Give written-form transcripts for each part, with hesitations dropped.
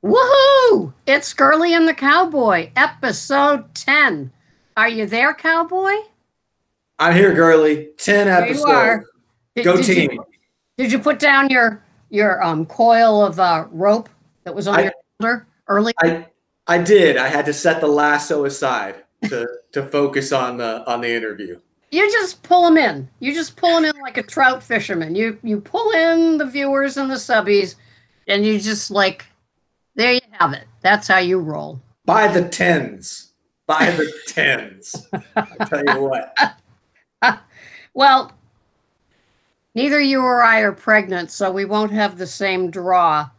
Woohoo! It's Girlie and the Cowboy, episode 10. Are you there, Cowboy? I'm here, Girlie. 10 There you episodes. are. Did, Go did team. did you put down your coil of rope that was on your shoulder early? I did. I had to set the lasso aside to focus on the interview. You just pull them in. You just pull them in like a trout fisherman. You pull in the viewers and the subbies, and you just there you have it. That's how you roll. By the tens. By the tens. I tell you what. Well, neither you or I are pregnant, so we won't have the same draw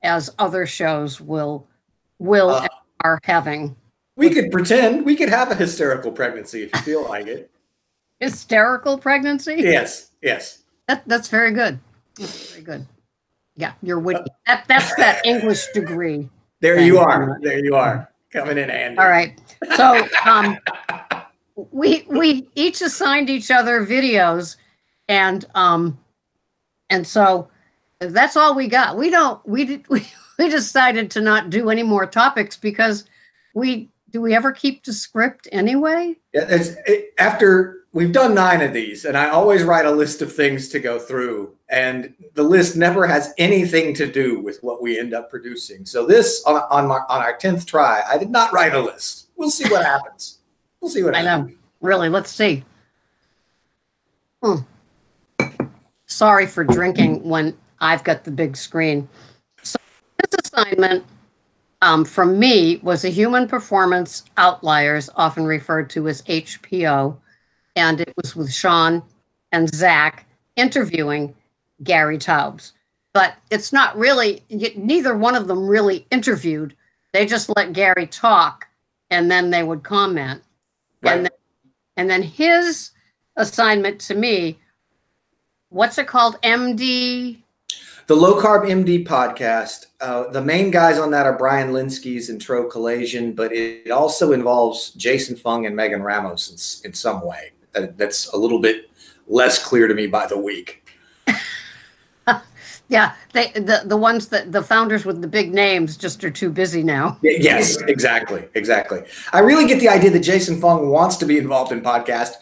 as other shows will and are having. We could pretend. We could have a hysterical pregnancy if you feel like it. Hysterical pregnancy? Yes. That's very good. That's very good. Yeah, you're witty. That's that English degree. There you are. There you are. Coming in handy. All right. So we each assigned each other videos, and so that's all we got. We decided to not do any more topics because do we ever keep to script anyway? Yeah, after we've done 9 of these, and I always write a list of things to go through, and the list never has anything to do with what we end up producing. So this, on our 10th try, I did not write a list. We'll see what happens. We'll see what happens. I know. Really, let's see. Sorry for drinking when I've got the big screen. So this assignment from me was a Human Performance Outliers, often referred to as HPO. And it was with Sean and Zach interviewing Gary Taubes. But it's not really, neither one of them really interviewed. They just let Gary talk, and then they would comment. Right. And then his assignment to me, what's it called, MD? The Low Carb MD podcast. The main guys on that are Brian Linsky's and Tro Kalasian, but it also involves Jason Fung and Megan Ramos in some way. That's a little bit less clear to me by the week. Yeah, the ones that the founders with the big names just are too busy now. Yes, exactly. I really get the idea that Jason Fung wants to be involved in podcasts,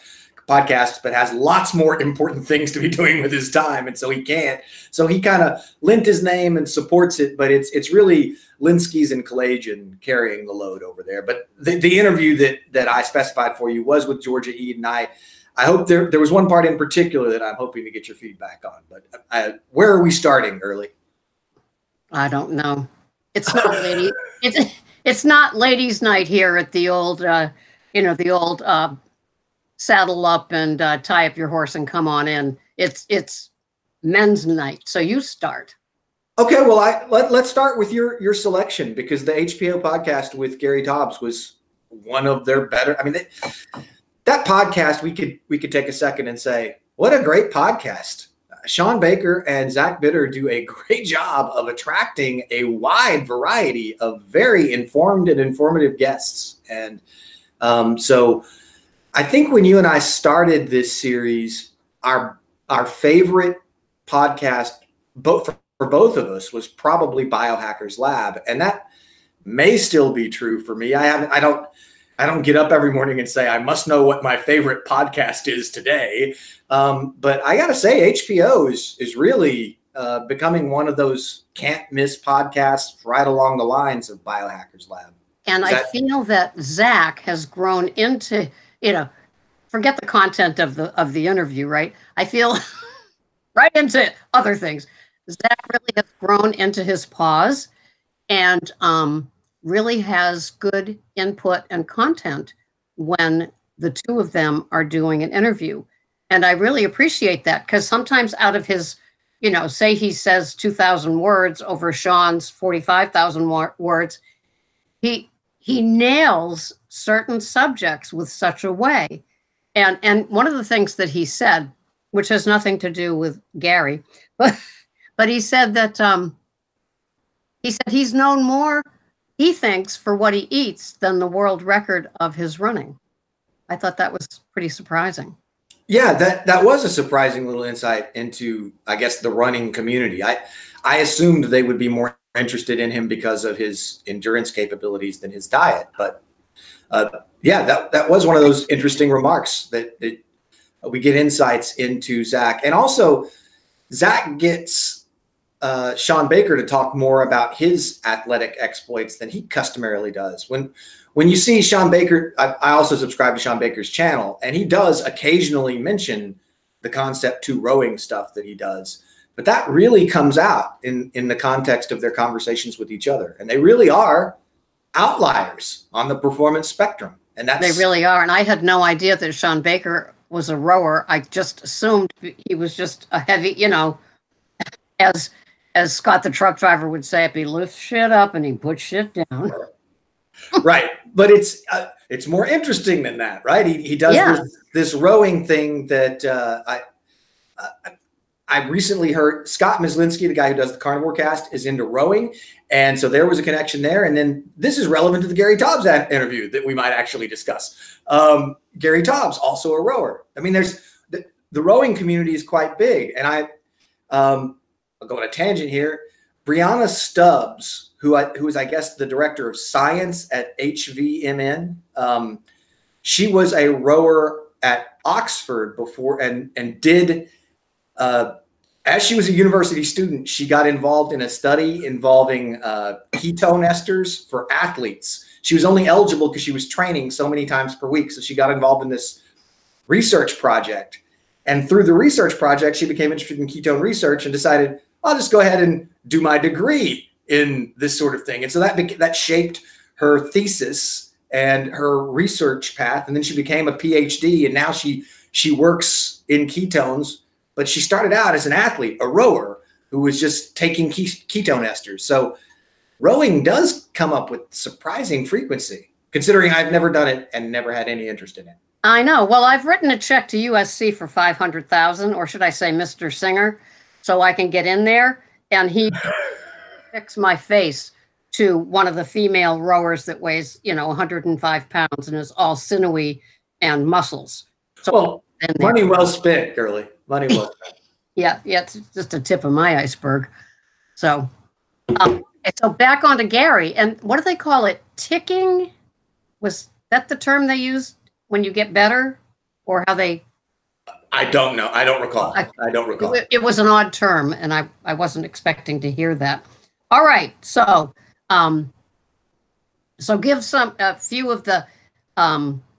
but has lots more important things to be doing with his time, and so he can't. So he kind of lent his name and supports it, but it's really Linsky's and Kalasian carrying the load over there. But the interview that I specified for you was with Georgia Eden. I hope there was one part in particular that I'm hoping to get your feedback on. But where are we starting, Girlie? I don't know. It's not it's not ladies' night here at the old the old saddle up and tie up your horse and come on in. It's men's night. So you start. Okay, well, let's start with your selection, because the HPO podcast with Gary Taubes was one of their better. I mean, that podcast, we could take a second and say, what a great podcast. Sean Baker and Zach Bitter do a great job of attracting a wide variety of very informed and informative guests. And so I think when you and I started this series, our favorite podcast, for both of us, was probably Biohackers Lab, and that may still be true for me. I don't get up every morning and say I must know what my favorite podcast is today, but I gotta say HPO is really becoming one of those can't miss podcasts, right along the lines of Biohackers Lab. And I feel that Zach has grown into, forget the content of the interview, right? I feel right into other things. Zach really has grown into his pause and really has good input and content when the two of them are doing an interview. And I really appreciate that, because sometimes out of his, say he says 2,000 words over Sean's 45,000 words, he nails certain subjects with such a way. And one of the things that he said, which has nothing to do with Gary, but he said that he's known more, he thinks, for what he eats than the world record of his running. I thought that was pretty surprising. Yeah, that was a surprising little insight into, I guess, the running community. I assumed they would be more interested in him because of his endurance capabilities than his diet. But yeah, that was one of those interesting remarks that we get insights into Zach. And also Zach gets Sean Baker to talk more about his athletic exploits than he customarily does. When you see Sean Baker, I also subscribe to Sean Baker's channel, and he does occasionally mention the Concept 2 rowing stuff that he does. But that really comes out in the context of their conversations with each other. And they really are outliers on the performance spectrum. And they really are. And I had no idea that Sean Baker was a rower. I just assumed he was just a heavy, you know, as Scott the truck driver would say, if he lifts shit up and he puts shit down. Right. But it's more interesting than that, right? He does this rowing thing that I recently heard. Scott Mislinski, the guy who does the Carnivore cast, is into rowing. And so there was a connection there. And then this is relevant to the Gary Tobbs interview that we might actually discuss. Gary Tobbs, also a rower. I mean, there's the rowing community is quite big. And I'll go on a tangent here. Brianna Stubbs, who is, I guess, the director of science at HVMN. She was a rower at Oxford before and did as she was a university student, she got involved in a study involving ketone esters for athletes. She was only eligible because she was training so many times per week. So she got involved in this research project. And through the research project, she became interested in ketone research and decided, I'll just go ahead and do my degree in this sort of thing. And so that shaped her thesis and her research path. And then she became a PhD, and now she works in ketones. But she started out as an athlete, a rower, who was just taking ketone esters. So rowing does come up with surprising frequency, considering I've never done it and never had any interest in it. I know. Well, I've written a check to USC for $500,000, or should I say Mr. Singer, so I can get in there. And he fixed my face to one of the female rowers that weighs, 105 pounds and is all sinewy and muscles. So well, money well spent, Girlie. Money well spent. Yeah, it's just a tip of my iceberg. So, so back onto Gary, and what do they call it? Ticking? Was that the term they used when you get better, or how they? I don't know. I don't recall. I don't recall. It was an odd term, and I wasn't expecting to hear that. All right, so give a few of the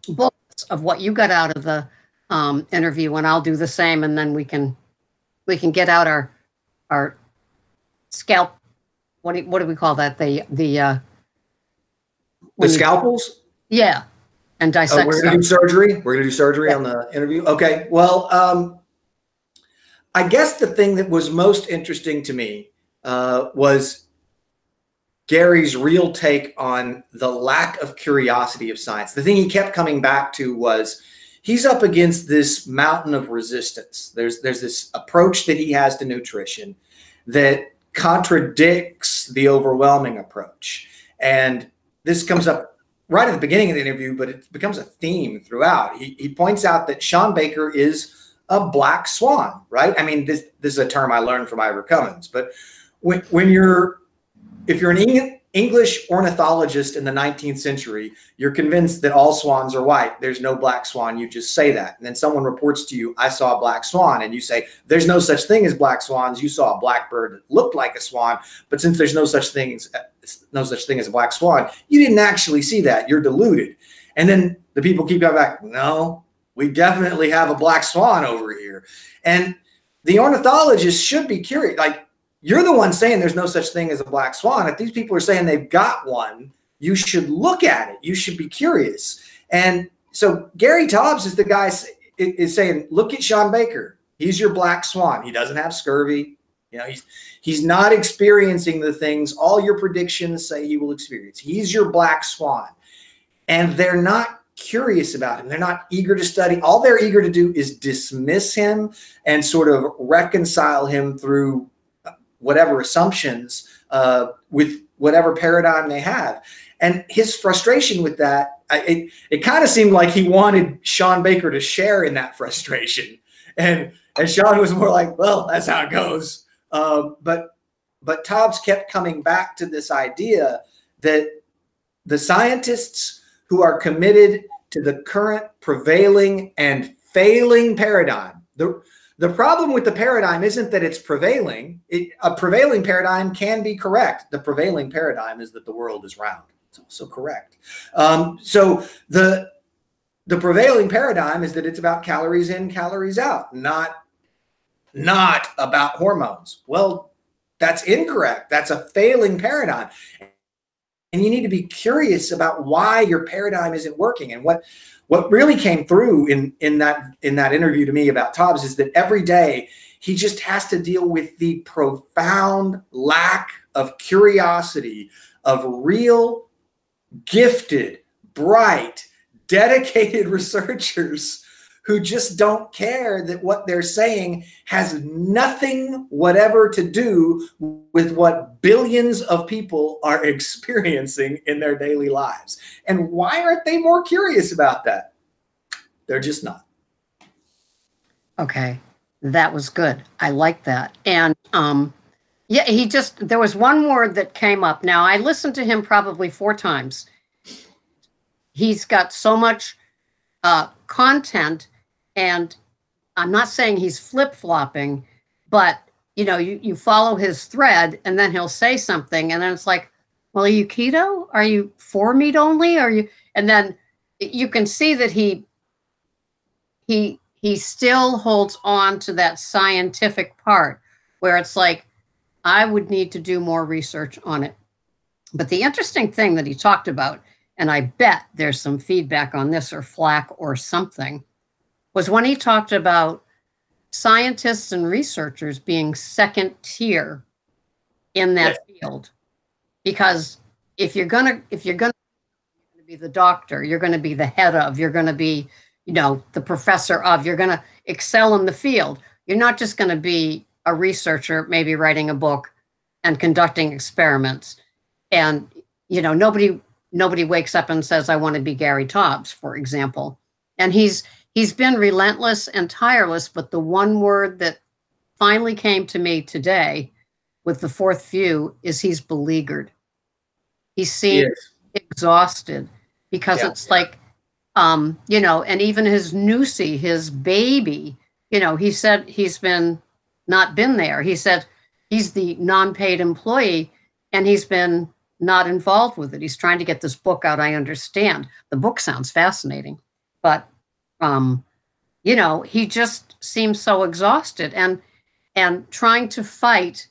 bullets of what you got out of the interview, and I'll do the same, and then we can get out our scalp. What do we call that? The scalpels? Yeah, and dissect. We're gonna do surgery. We're gonna do surgery on the interview. Okay. Well, I guess the thing that was most interesting to me was Gary's real take on the lack of curiosity of science. The thing he kept coming back to was, he's up against this mountain of resistance. There's this approach that he has to nutrition that contradicts the overwhelming approach. And this comes up right at the beginning of the interview, but it becomes a theme throughout. He points out that Sean Baker is a black swan, right? I mean, this is a term I learned from Ira Cummins, but if you're an English ornithologist in the 19th century, you're convinced that all swans are white. There's no black swan. You just say that. And then someone reports to you, I saw a black swan. And you say, there's no such thing as black swans. You saw a black bird that looked like a swan. But since there's no such thing as a black swan, you didn't actually see that. You're deluded. And then the people keep going back, no, we definitely have a black swan over here. And the ornithologist should be curious. Like, you're the one saying there's no such thing as a black swan. If these people are saying they've got one, you should look at it. You should be curious. And so Gary Tobbs is the guy is saying, look at Sean Baker. He's your black swan. He doesn't have scurvy. He's not experiencing the things all your predictions say he will experience. He's your black swan. And they're not curious about him. They're not eager to study. All they're eager to do is dismiss him and sort of reconcile him through whatever assumptions with whatever paradigm they have. And his frustration with that, it kind of seemed like he wanted Sean Baker to share in that frustration. And Sean was more like, well, that's how it goes. But but Taubes kept coming back to this idea that the scientists who are committed to the current prevailing and failing paradigm, the problem with the paradigm isn't that it's prevailing. A prevailing paradigm can be correct. The prevailing paradigm is that the world is round. It's also correct. So the prevailing paradigm is that it's about calories in, calories out, not about hormones. Well, that's incorrect. That's a failing paradigm. And you need to be curious about why your paradigm isn't working. And what really came through in that interview to me about Taubes is that every day he just has to deal with the profound lack of curiosity of real, gifted, bright, dedicated researchers who just don't care that what they're saying has nothing whatever to do with what billions of people are experiencing in their daily lives. And why aren't they more curious about that? They're just not. Okay, that was good. I like that. And yeah, there was one word that came up. Now, I listened to him probably 4 times. He's got so much content, and I'm not saying he's flip-flopping, but you follow his thread, and then he'll say something, and then it's like, well, are you keto? Are you for meat only? Are you? And then you can see that he still holds on to that scientific part where it's like, I would need to do more research on it. But the interesting thing that he talked about, and I bet there's some feedback on this or flack or something, was when he talked about scientists and researchers being second tier in that field. Because if you're gonna be the doctor, you're gonna be the head of, you're gonna be, the professor of, you're gonna excel in the field. You're not just gonna be a researcher, maybe writing a book and conducting experiments. And nobody wakes up and says, I want to be Gary Taubes, for example. And he's been relentless and tireless, but the one word that finally came to me today with the 4th view is he's beleaguered. He seems exhausted because it's like, and even his Nusi, his baby, he said he's not been there. He said he's the non-paid employee and he's been not involved with it. He's trying to get this book out. I understand. The book sounds fascinating, but he just seems so exhausted and trying to fight.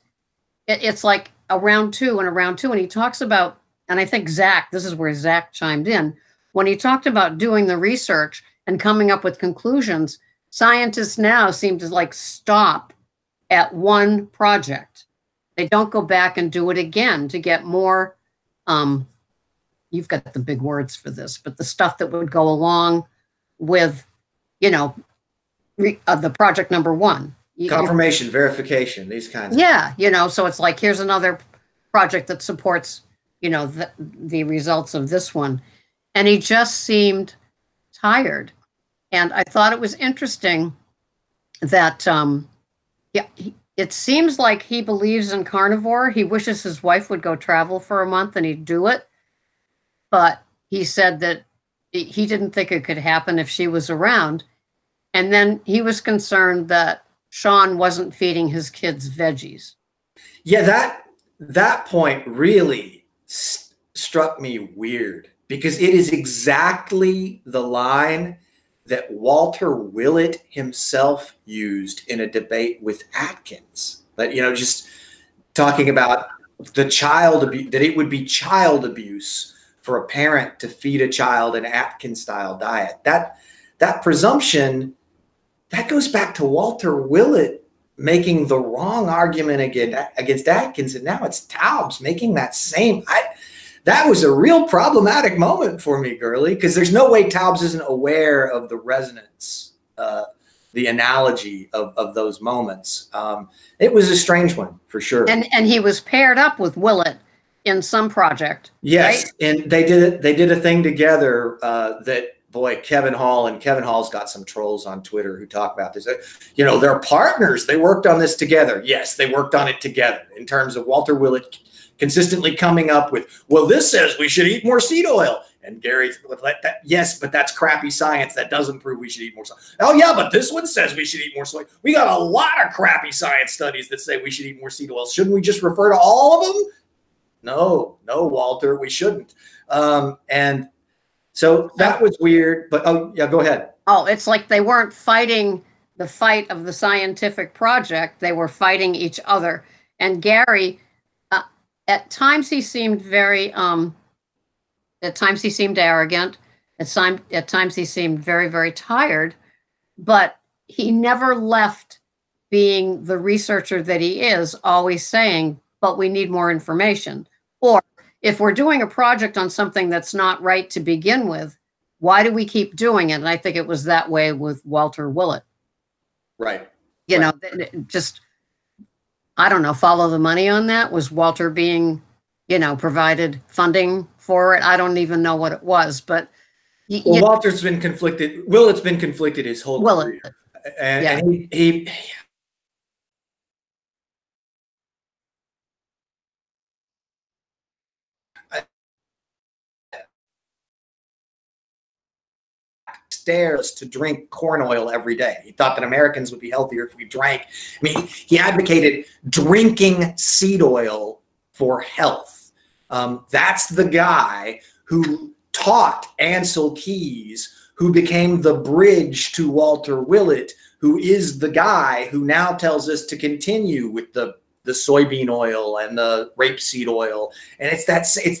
It's like a round two. And he talks about, and I think Zach, this is where Zach chimed in, when he talked about doing the research and coming up with conclusions, scientists now seem to stop at one project. They don't go back and do it again to get more, you've got the big words for this, but the stuff that would go along with, the project number 1. Confirmation, verification, these kinds of so it's like, here's another project that supports, the results of this one. And he just seemed tired. And I thought it was interesting that, it seems like he believes in carnivore. He wishes his wife would go travel for a month and he'd do it. But he said that he didn't think it could happen if she was around. And then he was concerned that Sean wasn't feeding his kids veggies. Yeah, that point really struck me weird because it is exactly the line that Walter Willett himself used in a debate with Atkins. But, just talking about the child abuse, that it would be child abuse for a parent to feed a child an Atkins-style diet. That presumption, that goes back to Walter Willett making the wrong argument against Atkins, and now it's Taubes making that same. That was a real problematic moment for me, Girlie, because there's no way Taubes isn't aware of the resonance, the analogy of those moments. It was a strange one for sure. And he was paired up with Willett in some project. Yes, right? And they did a thing together boy, Kevin Hall, and Kevin Hall's got some trolls on Twitter who talk about this. You know, they're partners. They worked on this together. Yes, they worked on it together in terms of Walter Willett consistently coming up with, well, this says we should eat more seed oil. And Gary's like, that, yes, but that's crappy science. That doesn't prove we should eat more soy. Oh, yeah, but this one says we should eat more soy. We got a lot of crappy science studies that say we should eat more seed oil. Shouldn't we just refer to all of them? No, Walter, we shouldn't. And so that was weird. But, oh, yeah, go ahead. Oh, it's like they weren't fighting the fight of the scientific project. They were fighting each other. And Gary, at times he seemed very... At times he seemed arrogant. At times he seemed very, very tired. But he never left being the researcher that he is, always saying, but we need more information. Or if we're doing a project on something that's not right to begin with, why do we keep doing it? And I think it was that way with Walter Willett. Right. You know, just, I don't know, follow the money on that. Was Walter being, you know, provided funding for it? I don't even know what it was, but well, Walter's been conflicted. Willett's been conflicted his whole career, and he stairs to drink corn oil every day. He thought that Americans would be healthier if we drank. I mean, he advocated drinking seed oil for health. That's the guy who taught Ansel Keys, who became the bridge to Walter Willett, who is the guy who now tells us to continue with the soybean oil and the rapeseed oil. And it's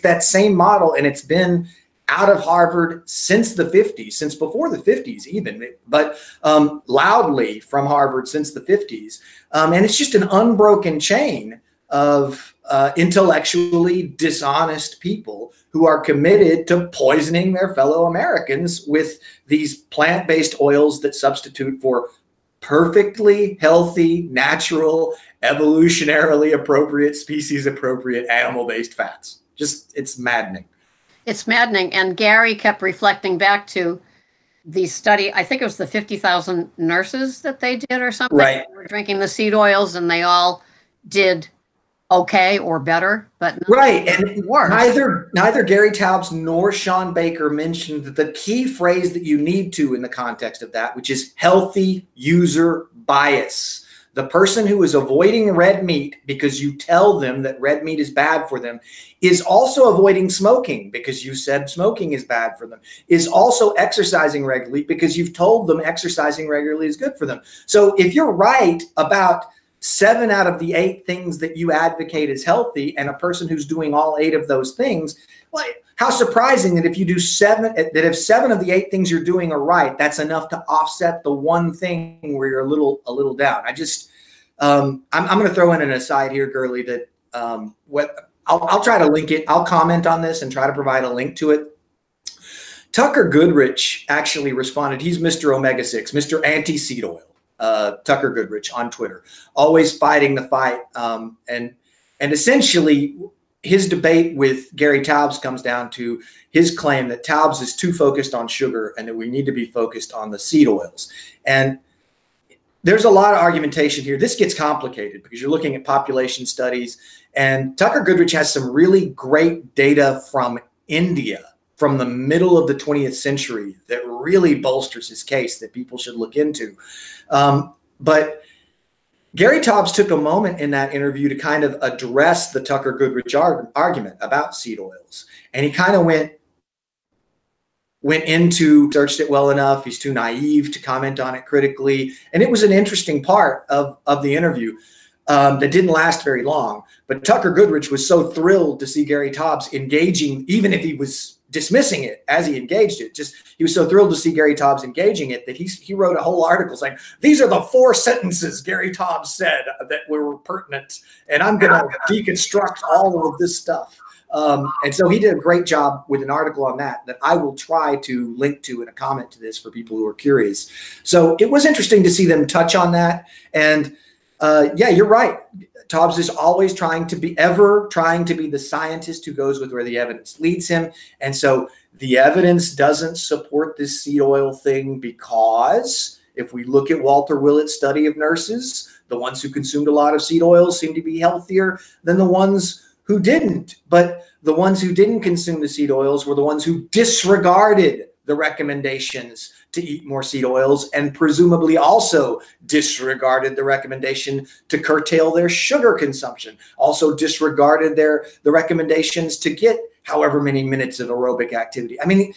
that same model, and it's been out of Harvard since the 50s, since before the 50s even, but loudly from Harvard since the 50s. And it's just an unbroken chain of intellectually dishonest people who are committed to poisoning their fellow Americans with these plant-based oils that substitute for perfectly healthy, natural, evolutionarily appropriate, species-appropriate animal-based fats. Just, it's maddening. It's maddening. And Gary kept reflecting back to the study. I think it was the 50,000 nurses that they did or something. Right. They were drinking the seed oils, and they all did okay or better, but right. And worse. Neither Gary Taubes nor Sean Baker mentioned the key phrase that you need to in the context of that, which is healthy user bias. The person who is avoiding red meat because you tell them that red meat is bad for them is also avoiding smoking because you said smoking is bad for them, is also exercising regularly because you've told them exercising regularly is good for them. So if you're right about 7 out of the 8 things that you advocate as healthy, and a person who's doing all 8 of those things, well, how surprising that if you do 7, that if 7 of the 8 things you're doing are right, that's enough to offset the one thing where you're a little down. I just, I'm going to throw in an aside here, Girlie, that I'll try to link it. I'll comment on this and try to provide a link to it. Tucker Goodrich actually responded. He's Mr. Omega-6, Mr. Anti-Seed Oil. Tucker Goodrich on Twitter, always fighting the fight. And essentially his debate with Gary Taubes comes down to his claim that Taubes is too focused on sugar and that we need to be focused on the seed oils. And there's a lot of argumentation here. This gets complicated because you're looking at population studies, and Tucker Goodrich has some really great data from India from the middle of the 20th century that really bolsters his case that people should look into. But Gary Taubes took a moment in that interview to kind of address the Tucker Goodrich argument about seed oils. And he kind of went into, searched it well enough. He's too naive to comment on it critically. And it was an interesting part of the interview that didn't last very long. But Tucker Goodrich was so thrilled to see Gary Taubes engaging, even if he was dismissing it as he engaged it. Just, he was so thrilled to see Gary Taubes engaging it that he wrote a whole article saying, these are the 4 sentences Gary Taubes said that were pertinent, and I'm going to deconstruct all of this stuff. And so he did a great job with an article on that I will try to link to in a comment to this for people who are curious. So it was interesting to see them touch on that. And yeah, you're right. Tobbs is always trying to be the scientist who goes with where the evidence leads him. And so the evidence doesn't support this seed oil thing because if we look at Walter Willett's study of nurses, the ones who consumed a lot of seed oils seem to be healthier than the ones who didn't. But the ones who didn't consume the seed oils were the ones who disregarded the recommendations to eat more seed oils and presumably also disregarded the recommendation to curtail their sugar consumption, also disregarded the recommendations to get however many minutes of aerobic activity. I mean,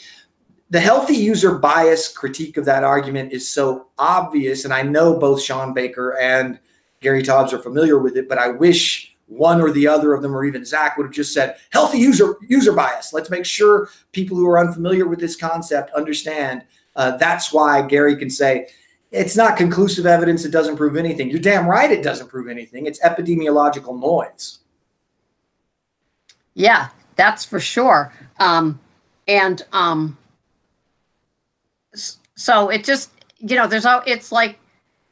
the healthy user bias critique of that argument is so obvious, and I know both Sean Baker and Gary Tobbs are familiar with it, but I wish one or the other of them, or even Zach, would have just said healthy user bias. Let's make sure people who are unfamiliar with this concept understand. That's why Gary can say it's not conclusive evidence. It doesn't prove anything. You're damn right. It doesn't prove anything. It's epidemiological noise. Yeah, that's for sure. So it just, it's like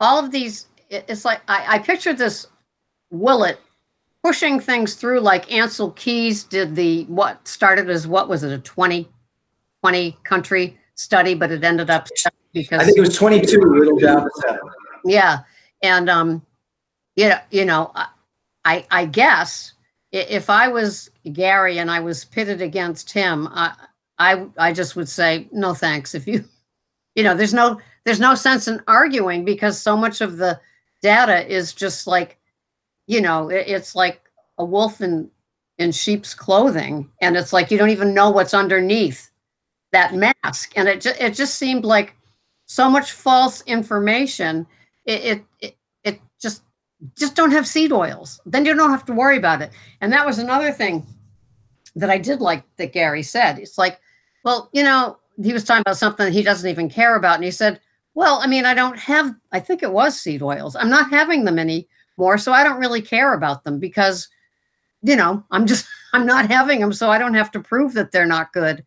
all of these, it's like, I pictured this Willett pushing things through like Ansel Keys did what started as, what was it, a 20 country study, but it ended up because I think it was 22 whittled down to 7. Yeah. And, I guess if I was Gary and I was pitted against him, I just would say, no, thanks. If there's no sense in arguing because so much of the data is just like, it's like a wolf in sheep's clothing. And it's like, you don't even know what's underneath that mask. And it just seemed like so much false information. It just don't have seed oils. Then you don't have to worry about it. And that was another thing that I did like that Gary said. It's like, well, he was talking about something he doesn't even care about. And he said, well, I mean, I think it was seed oils. I'm not having them anymore. So I don't really care about them because, I'm not having them. So I don't have to prove that they're not good.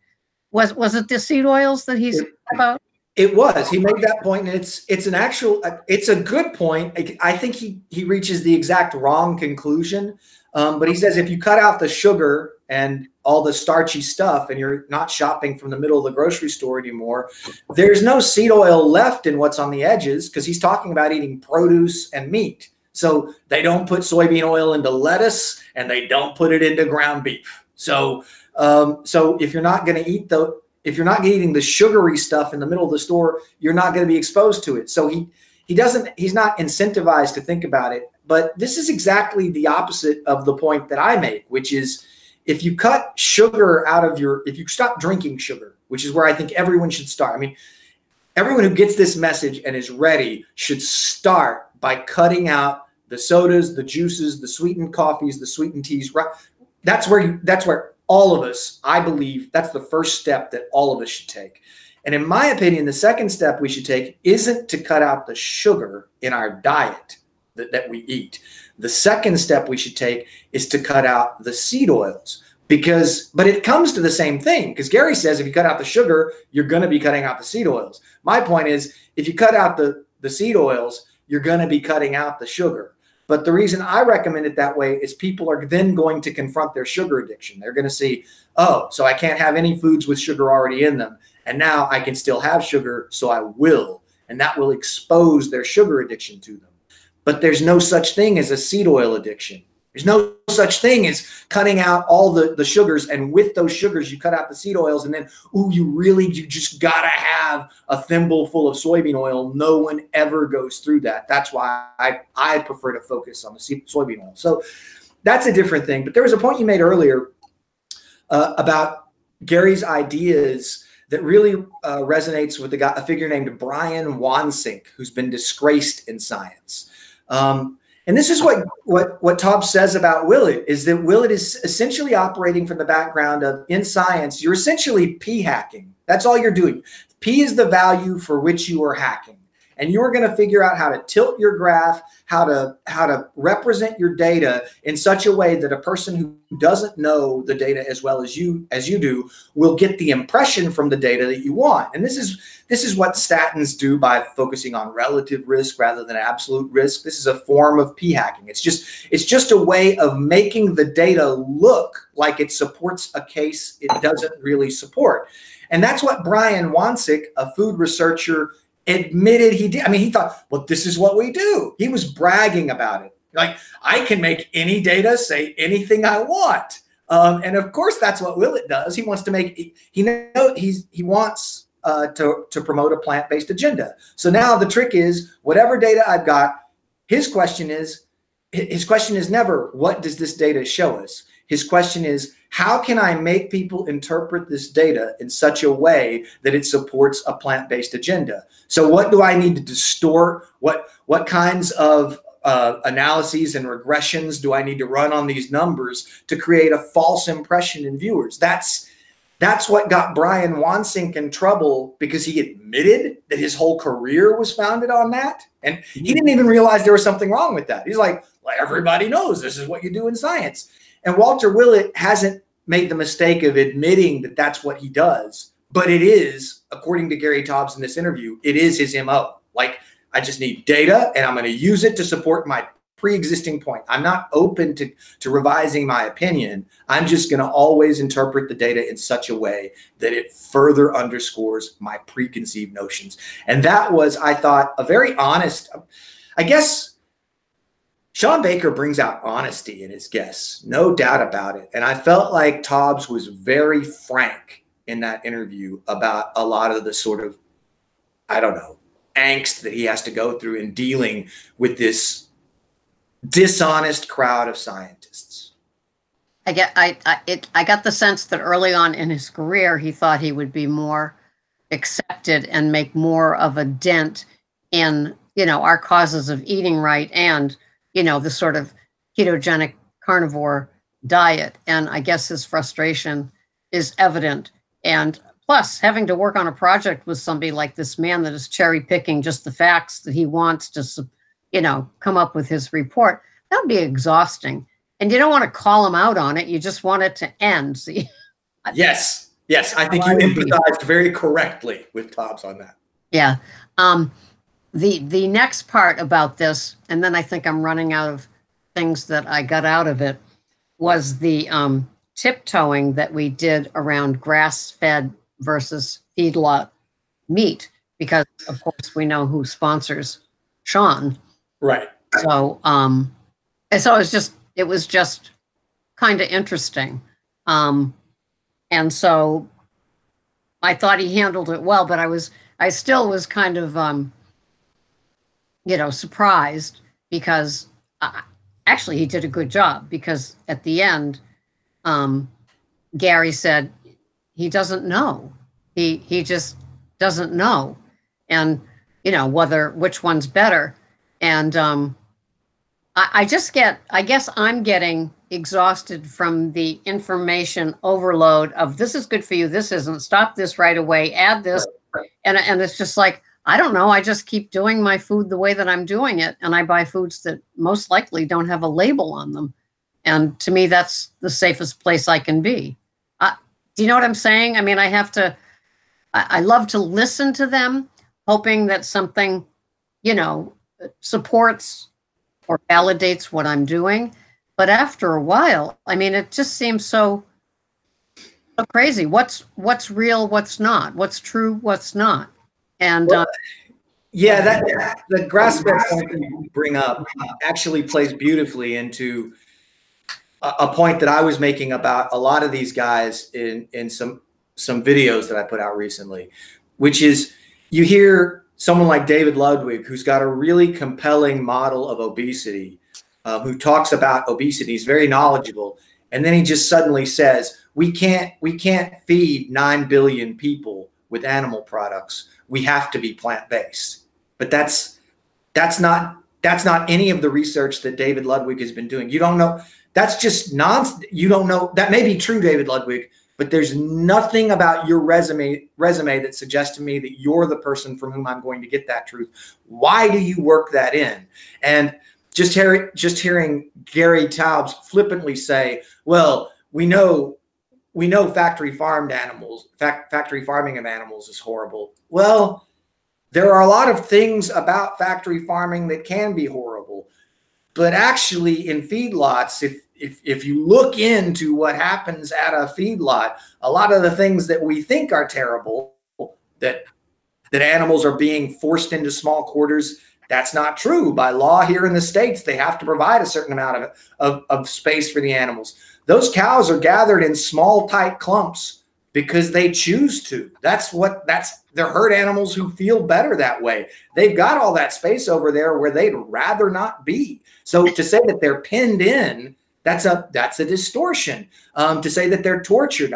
Was it the seed oils that he's about? It was. He made that point, and it's a good point. I think he reaches the exact wrong conclusion. But he says if you cut out the sugar and all the starchy stuff and you're not shopping from the middle of the grocery store anymore, there's no seed oil left in what's on the edges because he's talking about eating produce and meat. So they don't put soybean oil into lettuce and they don't put it into ground beef. So if you're not going to eat if you're not eating the sugary stuff in the middle of the store, you're not going to be exposed to it. So he's not incentivized to think about it. But this is exactly the opposite of the point that I make, which is if you cut sugar if you stop drinking sugar, which is where I think everyone should start. I mean, everyone who gets this message and is ready should start by cutting out the sodas, the juices, the sweetened coffees, the sweetened teas. That's where all of us, I believe, that's the first step that all of us should take. And in my opinion, the second step we should take isn't to cut out the sugar in our diet that we eat. The second step we should take is to cut out the seed oils but it comes to the same thing because Gary says if you cut out the sugar, you're going to be cutting out the seed oils. My point is if you cut out the seed oils, you're going to be cutting out the sugar. But the reason I recommend it that way is people are then going to confront their sugar addiction. They're going to see, oh, so I can't have any foods with sugar already in them. And now I can still have sugar, so I will. And that will expose their sugar addiction to them. But there's no such thing as a seed oil addiction. There's no such thing as cutting out all the sugars. And with those sugars, you cut out the seed oils. And then, you just got to have a thimble full of soybean oil. No one ever goes through that. That's why I prefer to focus on the soybean oil. So that's a different thing. But there was a point you made earlier about Gary's ideas that really resonates with a figure named Brian Wansink, who's been disgraced in science. And this is what Tobbs says about Willett, is that Willett is essentially operating from the background of, in science, you're essentially p hacking. That's all you're doing. P is the value for which you are hacking. and you're going to figure out how to tilt your graph, how to represent your data in such a way that a person who doesn't know the data as well as you do will get the impression from the data that you want. And this is what statins do by focusing on relative risk rather than absolute risk. This is a form of p-hacking. It's just a way of making the data look like it supports a case it doesn't really support. And that's what Brian Wansink, a food researcher, admitted he did. I mean, he thought, well, this is what we do. He was bragging about it. Like, I can make any data say anything I want. And of course, that's what Willett does. He wants to make, he wants to promote a plant-based agenda. So now the trick is, whatever data I've got, his question is never, what does this data show us? His question is, how can I make people interpret this data in such a way that it supports a plant-based agenda? So what do I need to distort? What kinds of analyses and regressions do I need to run on these numbers to create a false impression in viewers? That's what got Brian Wansink in trouble, because he admitted that his whole career was founded on that. And he didn't even realize there was something wrong with that. He's like, well, everybody knows this is what you do in science. And Walter Willett hasn't made the mistake of admitting that that's what he does. But it is, according to Gary Taubes in this interview, it is his MO. Like, I just need data and I'm going to use it to support my pre-existing point. I'm not open to revising my opinion. I'm just going to always interpret the data in such a way that it further underscores my preconceived notions. And that was, I thought, a very honest, I guess, Sean Baker brings out honesty in his guests, no doubt about it. And I felt like Taubes was very frank in that interview about a lot of the sort of, I don't know, angst that he has to go through in dealing with this dishonest crowd of scientists. I got the sense that early on in his career, he thought he would be more accepted and make more of a dent in, our causes of eating right and, the sort of ketogenic carnivore diet. And I guess his frustration is evident. And plus, having to work on a project with somebody like this man that is cherry picking just the facts that he wants to, come up with his report, that would be exhausting. And you don't want to call him out on it. You just want it to end. See? Yes. I think you empathized very correctly with Taubes on that. Yeah. The next part about this, and then I think I'm running out of things that I got out of it, was the tiptoeing that we did around grass-fed versus feedlot meat, because of course we know who sponsors Sean. Right. So and so it was just kind of interesting. And so I thought he handled it well, but I still was kind of surprised, because actually he did a good job, because at the end Gary said he doesn't know. He just doesn't know. And which one's better. And I guess I'm getting exhausted from the information overload of, this is good for you, this isn't, stop this right away, add this. And it's just like, I don't know, I just keep doing my food the way that I'm doing it. And I buy foods that most likely don't have a label on them. And to me, that's the safest place I can be. Do you know what I'm saying? I mean, I love to listen to them, hoping that something, supports or validates what I'm doing. But after a while, I mean, it just seems so crazy. What's real, what's not? What's true, what's not? And the grass-fed point that you bring up actually plays beautifully into a point that I was making about a lot of these guys in some videos that I put out recently, which is, you hear someone like David Ludwig, who's got a really compelling model of obesity, who talks about obesity, he's very knowledgeable, and then he just suddenly says, we can't feed 9 billion people with animal products. We have to be plant-based. But that's not any of the research that David Ludwig has been doing. You don't know. That's just nonsense. You don't know. That may be true, David Ludwig, but there's nothing about your resume that suggests to me that you're the person from whom I'm going to get that truth. Why do you work that in? And just hearing Gary Taubes flippantly say, well, we know factory farming of animals is horrible. Well, there are a lot of things about factory farming that can be horrible, but actually in feedlots, if you look into what happens at a feedlot, a lot of the things that we think are terrible, that animals are being forced into small quarters, that's not true. By law here in the States, they have to provide a certain amount of space for the animals. Those cows are gathered in small, tight clumps because they choose to. They're herd animals who feel better that way. They've got all that space over there where they'd rather not be. So to say that they're pinned in, that's a distortion. To say that they're tortured.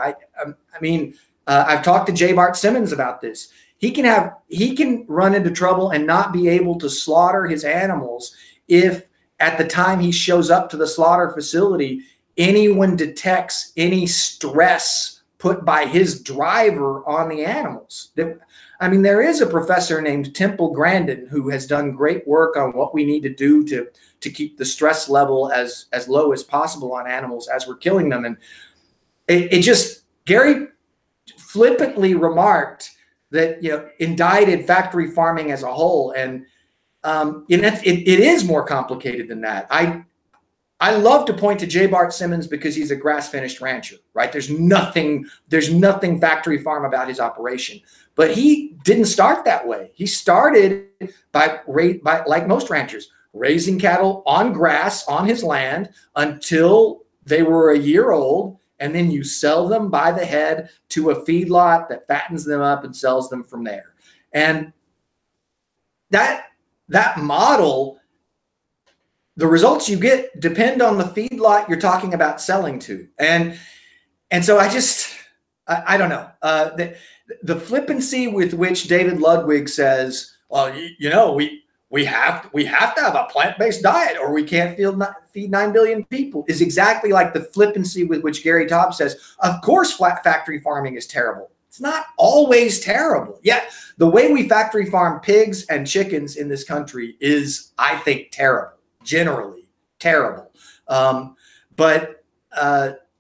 I've talked to J. Bart Simmons about this. He can run into trouble and not be able to slaughter his animals if at the time he shows up to the slaughter facility, anyone detects any stress put by his driver on the animals. There is a professor named Temple Grandin who has done great work on what we need to do to keep the stress level as low as possible on animals as we're killing them. And Gary flippantly remarked that, indicted factory farming as a whole. And it is more complicated than that. I love to point to J. Bart Simmons because he's a grass-finished rancher, right? There's nothing factory farm about his operation. But he didn't start that way. He started by like most ranchers, raising cattle on grass on his land until they were a year old. And then you sell them by the head to a feedlot that fattens them up and sells them from there. And that model, the results you get depend on the feedlot you're talking about selling to. And so I don't know. The flippancy with which David Ludwig says, well, we have to have a plant-based diet or we can't feed 9 billion people is exactly like the flippancy with which Gary Taubes says, of course, factory farming is terrible. It's not always terrible. Yet the way we factory farm pigs and chickens in this country is, I think, terrible, generally terrible. But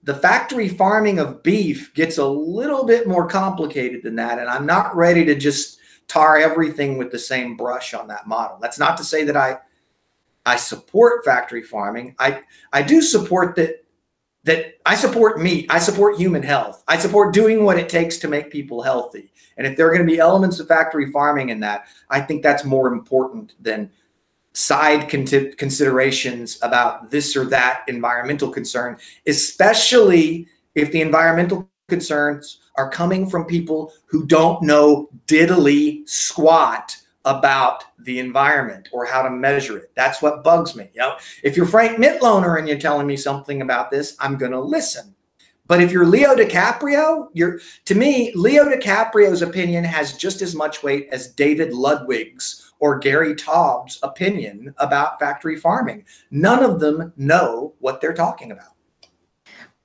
the factory farming of beef gets a little bit more complicated than that. And I'm not ready to just tar everything with the same brush on that model. That's not to say that I support factory farming. I do support that I support meat. I support human health. I support doing what it takes to make people healthy. And if there are going to be elements of factory farming in that, I think that's more important than side considerations about this or that environmental concern, especially if the environmental concerns are coming from people who don't know diddly squat about the environment or how to measure it. That's what bugs me. If you're Frank Mitloner and you're telling me something about this, I'm going to listen. But if you're Leo DiCaprio, to me, Leo DiCaprio's opinion has just as much weight as David Ludwig's or Gary Taubes' opinion about factory farming. None of them know what they're talking about.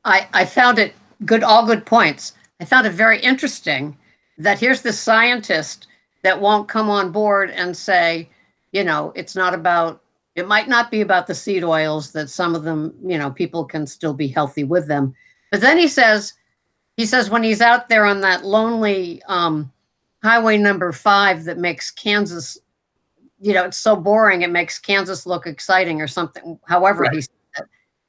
I found it good, all good points. I found it very interesting that here's this scientist that won't come on board and say, it might not be about the seed oils, that some of them, people can still be healthy with them. But then he says when he's out there on that lonely highway number 5 that makes Kansas, it's so boring, it makes Kansas look exciting or something, however right. He said it.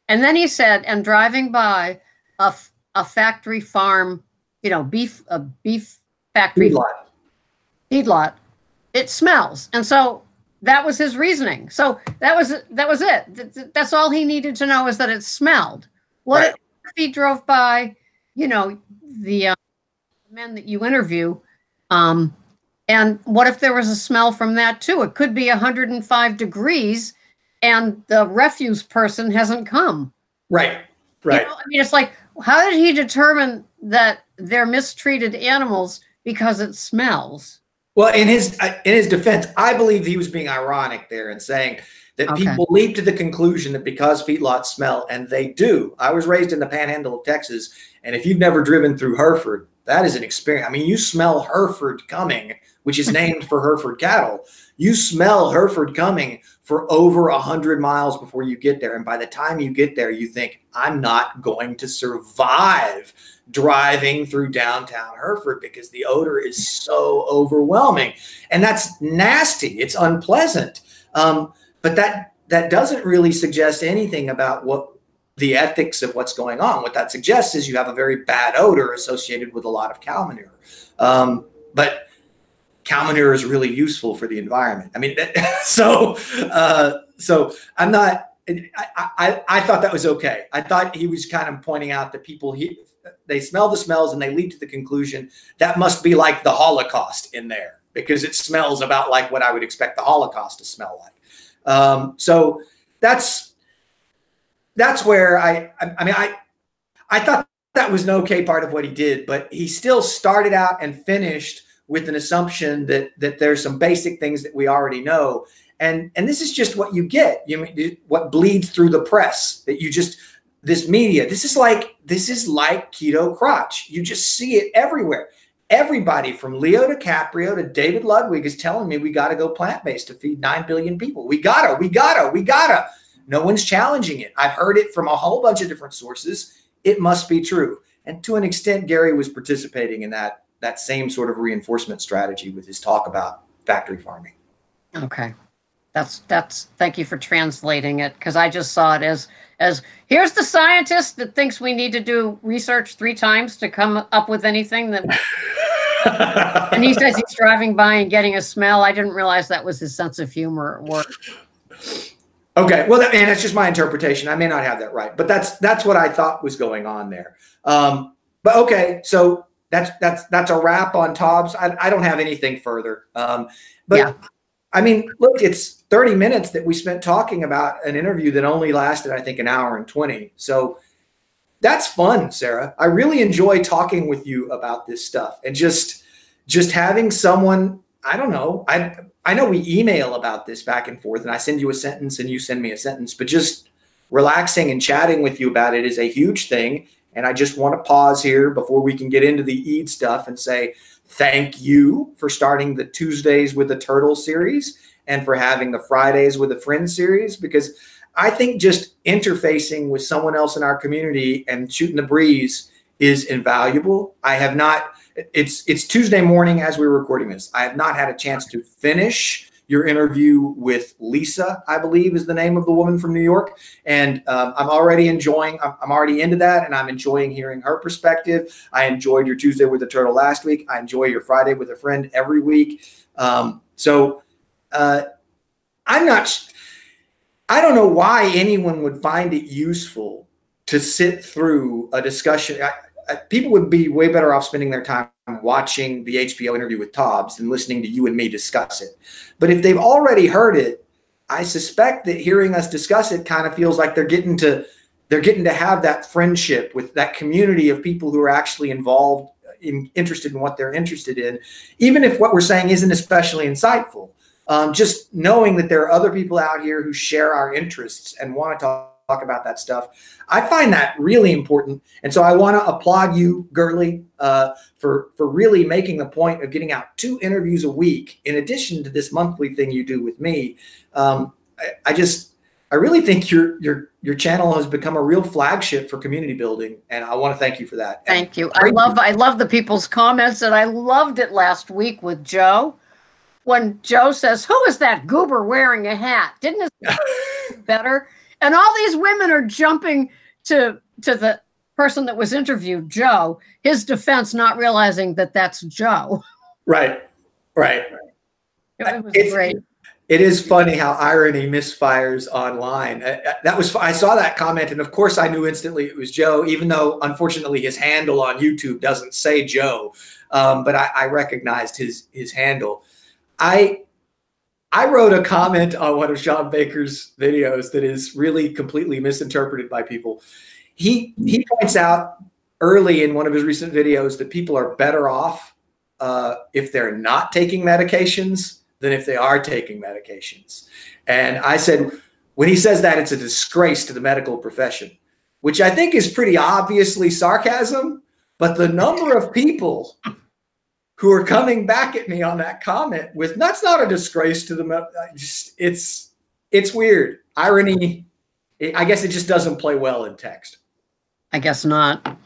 And then he said, and driving by a factory farm, beef factory feedlot, it smells. And so that was his reasoning. So that was it. That's all he needed to know, is that it smelled. What right. If he drove by, the men that you interview, and what if there was a smell from that too? It could be 105 degrees and the refuse person hasn't come. Right. Right. It's like, how did he determine that they're mistreated animals because it smells? Well, in his defense, I believe he was being ironic there and saying that Okay. people leap to the conclusion that because feedlots smell, and they do. I was raised in the panhandle of Texas, and if you've never driven through Hereford, that is an experience. I mean, you smell Hereford coming, which is named for Hereford cattle. You smell Hereford coming for over 100 miles before you get there. And by the time you get there, you think, I'm not going to survive driving through downtown Hereford because the odor is so overwhelming. And that's nasty. It's unpleasant. But that doesn't really suggest anything about what the ethics of what's going on. What that suggests is you have a very bad odor associated with a lot of cow manure. But cow manure is really useful for the environment. I mean, so I'm not, I thought that was okay. I thought he was kind of pointing out that people, they smell the smells and they lead to the conclusion that must be like the Holocaust in there because it smells about like what I would expect the Holocaust to smell like. So that's where I thought that was an okay part of what he did, but he still started out and finished with an assumption that there's some basic things that we already know. And this is just what you get, what bleeds through the press, that you just, this media, this is like keto crotch. You just see it everywhere. Everybody from Leo DiCaprio to David Ludwig is telling me we got to go plant-based to feed 9 billion people. We gotta. No one's challenging it. I've heard it from a whole bunch of different sources. It must be true. And to an extent, Gary was participating in that same sort of reinforcement strategy with his talk about factory farming. Okay. That's thank you for translating it, because I just saw it as here's the scientist that thinks we need to do research 3 times to come up with anything that and he says he's driving by and getting a smell. I didn't realize that was his sense of humor at work. Okay, well, and that's just my interpretation. I may not have that right, but that's what I thought was going on there. But okay, so that's a wrap on Tobbs. I don't have anything further. But yeah. I mean, look, it's 30 minutes that we spent talking about an interview that only lasted, I think, 1 hour and 20. So that's fun, Sarah. I really enjoy talking with you about this stuff and just having someone. I don't know. I know we email about this back and forth, and I send you a sentence and you send me a sentence, but just relaxing and chatting with you about it is a huge thing. And I just want to pause here before we can get into the Eid stuff and say thank you for starting the Tuesdays with a Turtle series and for having the Fridays with a Friend series, because I think just interfacing with someone else in our community and shooting the breeze is invaluable. I have not, it's Tuesday morning as we're recording this. I have not had a chance to finish your interview with Lisa, I believe is the name of the woman from New York. And I'm already into that, and I'm enjoying hearing her perspective. I enjoyed your Tuesday with the Turtle last week. I enjoy your Friday with a Friend every week. I don't know why anyone would find it useful to sit through a discussion. People would be way better off spending their time watching the HBO interview with Tobbs than listening to you and me discuss it. But if they've already heard it, I suspect that hearing us discuss it kind of feels like they're getting to have that friendship with that community of people who are actually involved, interested in what they're interested in, even if what we're saying isn't especially insightful. Just knowing that there are other people out here who share our interests and want to talk about that stuff, I find that really important. And so I want to applaud you, Girlie, for really making the point of getting out 2 interviews a week in addition to this monthly thing you do with me. I really think your channel has become a real flagship for community building, and I want to thank you for that. Thank you. I love the people's comments, and I loved it last week with Joe. When Joe says, "Who is that goober wearing a hat? Didn't it better?" And all these women are jumping to the person that was interviewed, Joe, his defense, not realizing that that's Joe. Right. It was great. It is funny how irony misfires online. I saw that comment, and of course I knew instantly it was Joe, even though unfortunately his handle on YouTube doesn't say Joe. But I recognized his handle. I wrote a comment on one of Sean Baker's videos that is really completely misinterpreted by people. He points out early in one of his recent videos that people are better off if they're not taking medications than if they are taking medications. And I said, when he says that it's a disgrace to the medical profession, which I think is pretty obviously sarcasm, but the number of people who are coming back at me on that comment with, that's not a disgrace to the, it's weird. Irony, I guess it just doesn't play well in text. I guess not.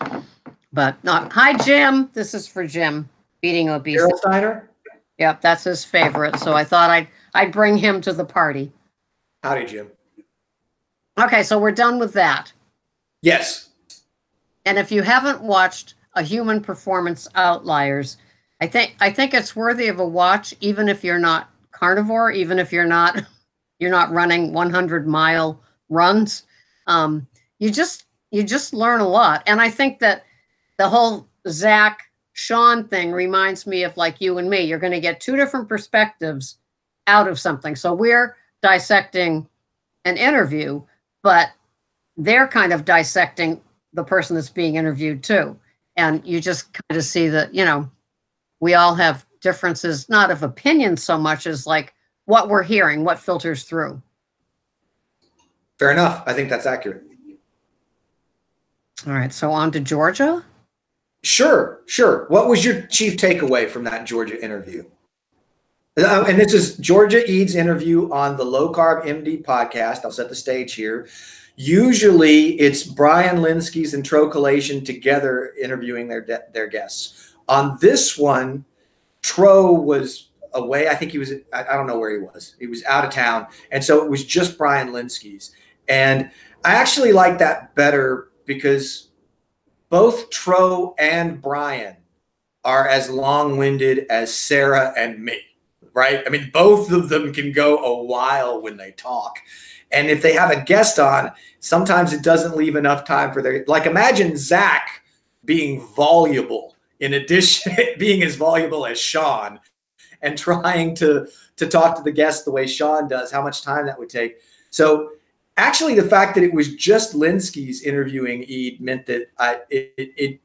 But not. Hi, Jim. This is for Jim, beating obesity. Daryl Steiner? Yep, that's his favorite. So I thought I'd bring him to the party. Howdy, Jim. Okay, so we're done with that. Yes. And if you haven't watched A Human Performance Outliers, I think it's worthy of a watch, even if you're not carnivore, even if you're not running 100-mile runs. You just learn a lot. And I think that the whole Zach Sean thing reminds me of like you and me. You're going to get two different perspectives out of something. So we're dissecting an interview, but they're kind of dissecting the person that's being interviewed too. And you just kind of see that, we all have differences, not of opinion so much as like what we're hearing, what filters through. Fair enough. I think that's accurate. All right. So on to Georgia. Sure. What was your chief takeaway from that Georgia interview? And this is Georgia Eads' interview on the Low Carb MD podcast. I'll set the stage here. Usually it's Brian Linsky's and Tro Collation together interviewing their guests. On this one, Tro was away. I think he was, I don't know where he was. He was out of town. And so it was just Brian Linsky's. And I actually like that better because both Tro and Brian are as long-winded as Sarah and me, right? I mean, both of them can go a while when they talk. And if they have a guest on, sometimes it doesn't leave enough time for their, like imagine Zach being voluble in addition, being as voluble as Sean and trying to talk to the guest the way Sean does, how much time that would take. So actually the fact that it was just Linsky's interviewing Eid meant that it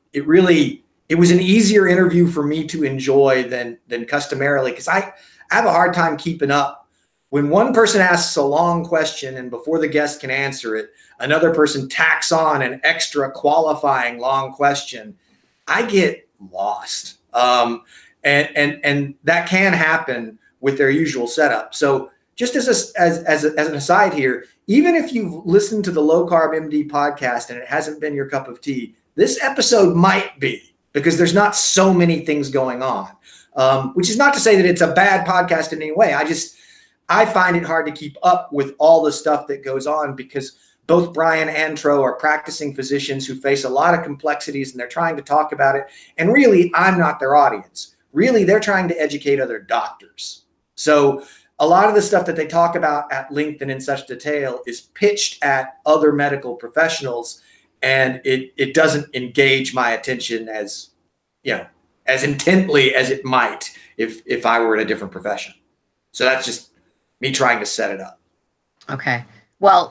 was an easier interview for me to enjoy than customarily, because I have a hard time keeping up. When one person asks a long question and before the guest can answer it, another person tacks on an extra qualifying long question, I get lost. And that can happen with their usual setup. So just as an aside here, even if you've listened to the Low Carb MD podcast and it hasn't been your cup of tea, this episode might be, because there's not so many things going on, which is not to say that it's a bad podcast in any way. I find it hard to keep up with all the stuff that goes on because both Brian and Tro are practicing physicians who face a lot of complexities and they're trying to talk about it. And really, I'm not their audience. Really, they're trying to educate other doctors. So a lot of the stuff that they talk about at length and in such detail is pitched at other medical professionals, and it doesn't engage my attention as intently as it might if I were in a different profession. So that's just me trying to set it up. Okay. Well,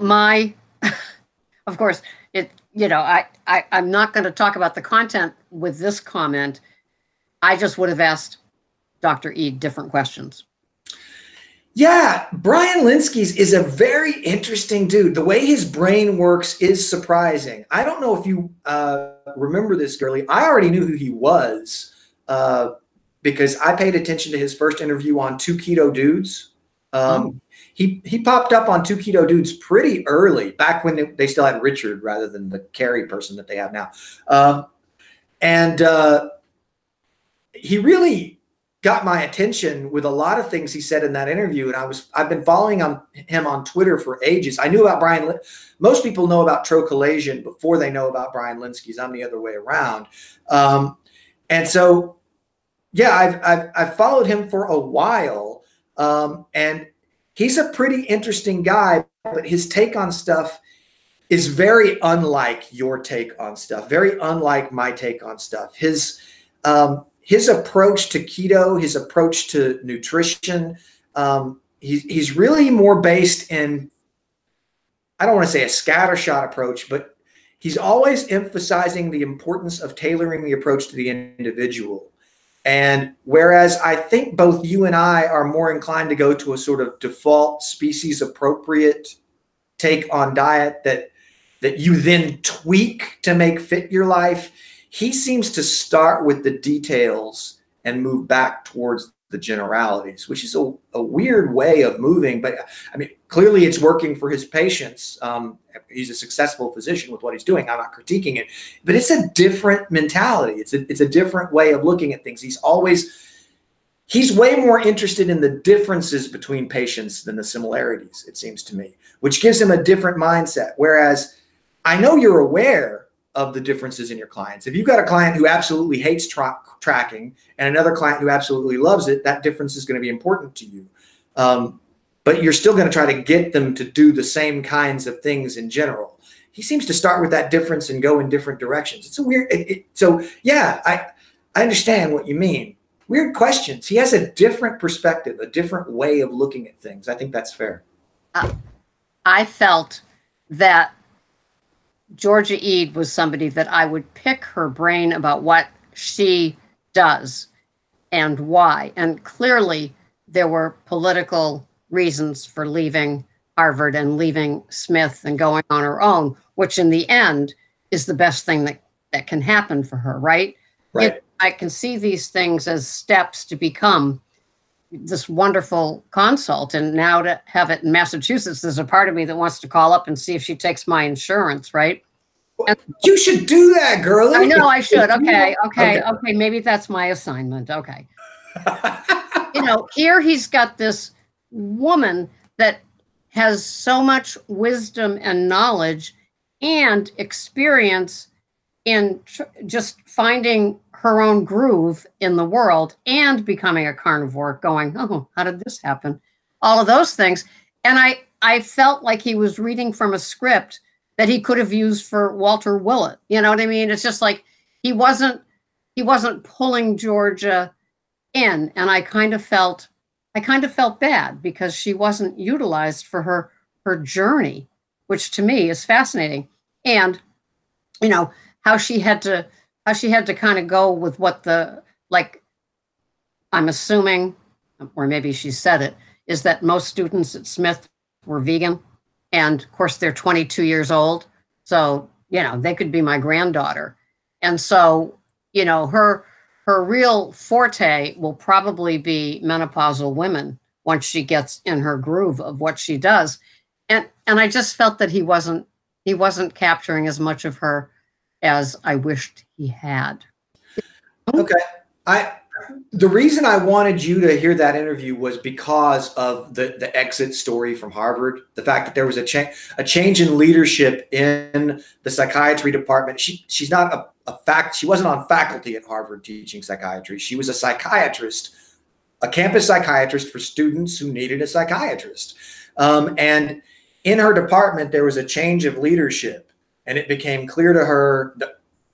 of course, I'm not going to talk about the content with this comment. I just would have asked Dr. Eid different questions. Yeah, Brian Linsky's is a very interesting dude. The way his brain works is surprising. I don't know if you remember this, Girlie. I already knew who he was because I paid attention to his first interview on Two Keto Dudes. He popped up on Two Keto Dudes pretty early, back when they still had Richard rather than the Carrie person that they have now. And he really got my attention with a lot of things he said in that interview. And I've been following him on Twitter for ages. I knew about Brian. Most people know about Tro Collation before they know about Brian Linsky's. I'm the other way around. And so, yeah, I've followed him for a while. And he's a pretty interesting guy, but his take on stuff is very unlike your take on stuff, very unlike my take on stuff. His approach to keto, his approach to nutrition, he's really more based in, I don't want to say a scattershot approach, but he's always emphasizing the importance of tailoring the approach to the individual. And whereas I think both you and I are more inclined to go to a sort of default species appropriate take on diet that you then tweak to make fit your life. He seems to start with the details and move back towards the generalities, which is a weird way of moving. But I mean, clearly it's working for his patients. He's a successful physician with what he's doing. I'm not critiquing it, but it's a different mentality. It's a different way of looking at things. He's way more interested in the differences between patients than the similarities, it seems to me, which gives him a different mindset. Whereas I know you're aware of the differences in your clients. If you've got a client who absolutely hates tracking and another client who absolutely loves it, that difference is going to be important to you. But you're still going to try to get them to do the same kinds of things in general. He seems to start with that difference and go in different directions. It's a weird, so yeah, I understand what you mean. Weird questions. He has a different perspective, a different way of looking at things. I think that's fair. I felt that Georgia Ede was somebody that I would pick her brain about what she does and why. And clearly there were political reasons for leaving Harvard and leaving Smith and going on her own, which in the end is the best thing that can happen for her, right? Right. I can see these things as steps to become this wonderful consult. And now to have it in Massachusetts, there's a part of me that wants to call up and see if she takes my insurance, right? And you should do that, Girlie. I know I should. Okay. Maybe that's my assignment. Okay. You know, here he's got this woman that has so much wisdom and knowledge and experience in just finding her own groove in the world and becoming a carnivore, going, oh, how did this happen? All of those things. And I felt like he was reading from a script that he could have used for Walter Willett. You know what I mean? It's just like he wasn't pulling Georgia in. And I kind of felt bad because she wasn't utilized for her journey, which to me is fascinating. And, you know, how she had to kind of go with what I'm assuming, or maybe she said it, is that most students at Smith were vegan. And of course they're 22 years old. So, you know, they could be my granddaughter. And so, you know, her real forte will probably be menopausal women once she gets in her groove of what she does. And I just felt that he wasn't capturing as much of her as I wished he had. Okay. The reason I wanted you to hear that interview was because of the exit story from Harvard, the fact that there was a change in leadership in the psychiatry department. She's not she wasn't on faculty at Harvard teaching psychiatry. She was a psychiatrist, a campus psychiatrist for students who needed a psychiatrist. And in her department, there was a change of leadership, and it became clear to her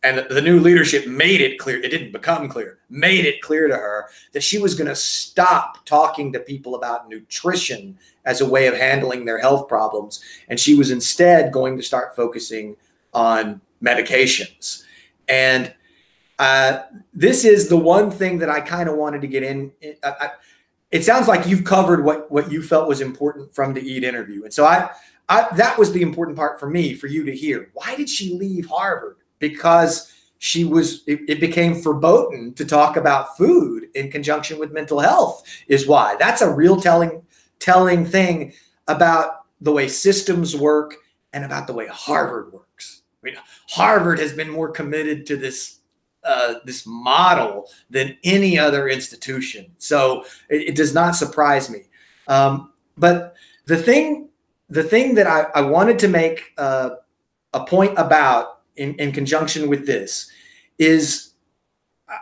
and the new leadership made it clear. It didn't become clear, made it clear to her that she was going to stop talking to people about nutrition as a way of handling their health problems. And she was instead going to start focusing on medications. And this is the one thing that I kind of wanted to get in. It sounds like you've covered what you felt was important from the Ede interview. And so that was the important part for me, for you to hear. Why did she leave Harvard? Because it became verboten to talk about food in conjunction with mental health is why. That's a real telling thing about the way systems work and about the way Harvard works. I mean, Harvard has been more committed to this model than any other institution. So it does not surprise me. But the thing that I wanted to make a point about in conjunction with this is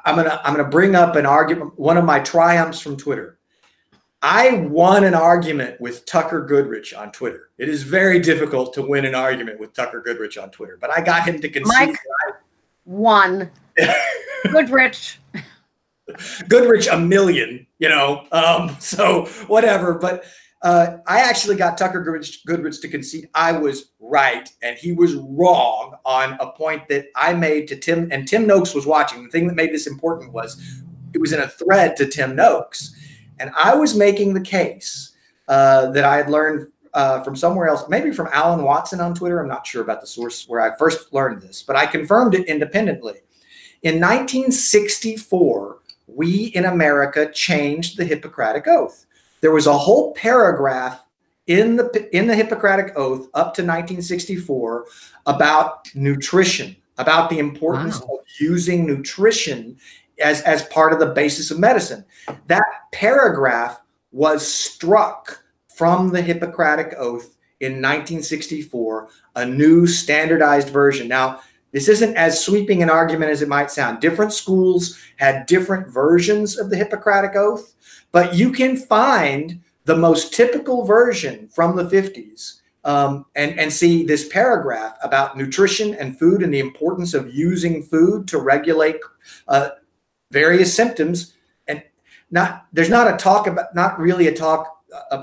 I'm gonna bring up an argument, one of my triumphs from Twitter. I won an argument with Tucker Goodrich on Twitter. It is very difficult to win an argument with Tucker Goodrich on Twitter, but I got him to concede. Mike won. Goodrich a million, you know. So whatever, but I actually got Tucker Goodrich to concede I was right and he was wrong on a point that I made to Tim, and Tim Noakes was watching. The thing that made this important was it was in a thread to Tim Noakes. And I was making the case that I had learned from somewhere else, maybe from Alan Watson on Twitter. I'm not sure about the source where I first learned this, but I confirmed it independently. In 1964, we in America changed the Hippocratic Oath. There was a whole paragraph in the Hippocratic Oath up to 1964 about nutrition, about the importance of using nutrition as part of the basis of medicine. That paragraph was struck from the Hippocratic Oath in 1964, a new standardized version. Now, this isn't as sweeping an argument as it might sound. Different schools had different versions of the Hippocratic Oath, but you can find the most typical version from the 50s and see this paragraph about nutrition and food and the importance of using food to regulate various symptoms. And there's not really a talk,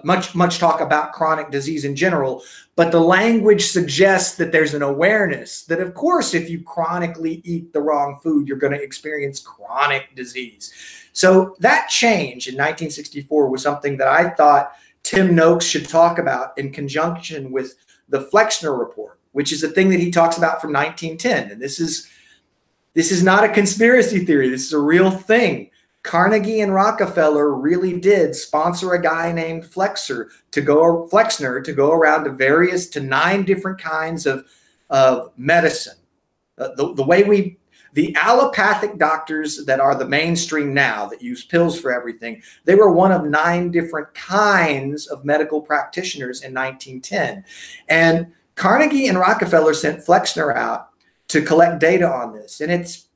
much talk about chronic disease in general, but the language suggests that there's an awareness that, of course, if you chronically eat the wrong food, you're going to experience chronic disease. So that change in 1964 was something that I thought Tim Noakes should talk about in conjunction with the Flexner Report, which is a thing that he talks about from 1910. And this is not a conspiracy theory. This is a real thing. Carnegie and Rockefeller really did sponsor a guy named Flexner to go around to 9 different kinds of medicine. The allopathic doctors that are the mainstream now that use pills for everything, they were one of 9 different kinds of medical practitioners in 1910. And Carnegie and Rockefeller sent Flexner out to collect data on this. And it's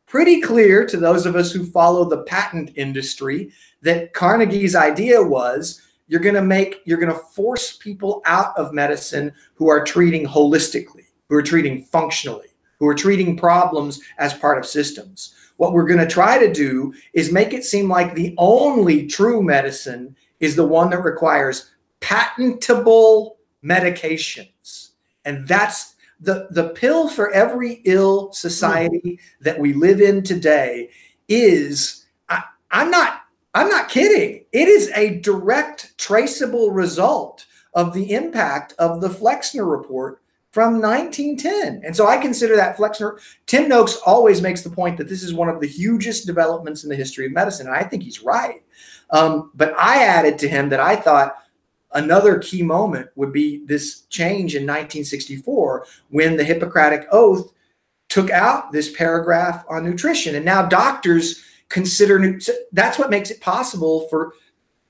pretty clear to those of us who follow the patent industry that Carnegie's idea was you're going to force people out of medicine who are treating holistically, who are treating functionally, who are treating problems as part of systems. What we're going to try to do is make it seem like the only true medicine is the one that requires patentable medications. And that's the pill for every ill society that we live in today is, I'm not kidding. It is a direct traceable result of the impact of the Flexner Report from 1910. And so I consider that Flexner. Tim Noakes always makes the point that this is one of the hugest developments in the history of medicine. And I think he's right. But I added to him that I thought another key moment would be this change in 1964 when the Hippocratic Oath took out this paragraph on nutrition. And now doctors consider, that's what makes it possible for,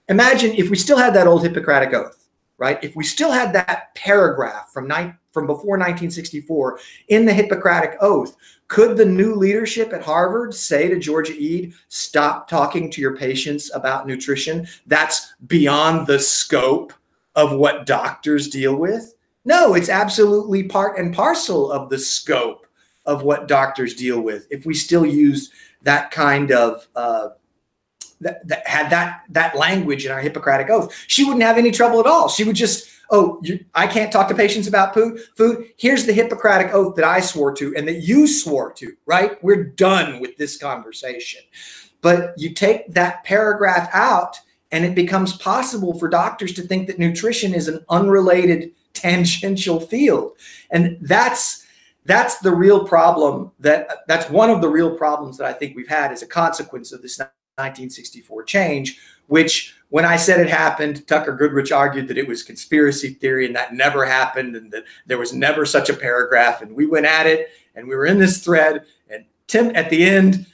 imagine if we still had that old Hippocratic Oath, right? If we still had that paragraph from before 1964 in the Hippocratic Oath, could the new leadership at Harvard say to Georgia Ede, stop talking to your patients about nutrition? That's beyond the scope of what doctors deal with. No, it's absolutely part and parcel of the scope of what doctors deal with. If we still used that kind of that language in our Hippocratic Oath, she wouldn't have any trouble at all. She would just, I can't talk to patients about food. Here's the Hippocratic Oath that I swore to and that you swore to, right? We're done with this conversation. But you take that paragraph out and it becomes possible for doctors to think that nutrition is an unrelated tangential field. And that's the real problem. That's one of the real problems that I think we've had as a consequence of this 1964 change, which when I said it happened, Tucker Goodrich argued that it was conspiracy theory and that never happened and that there was never such a paragraph. And we went at it and we were in this thread. And Tim, at the end,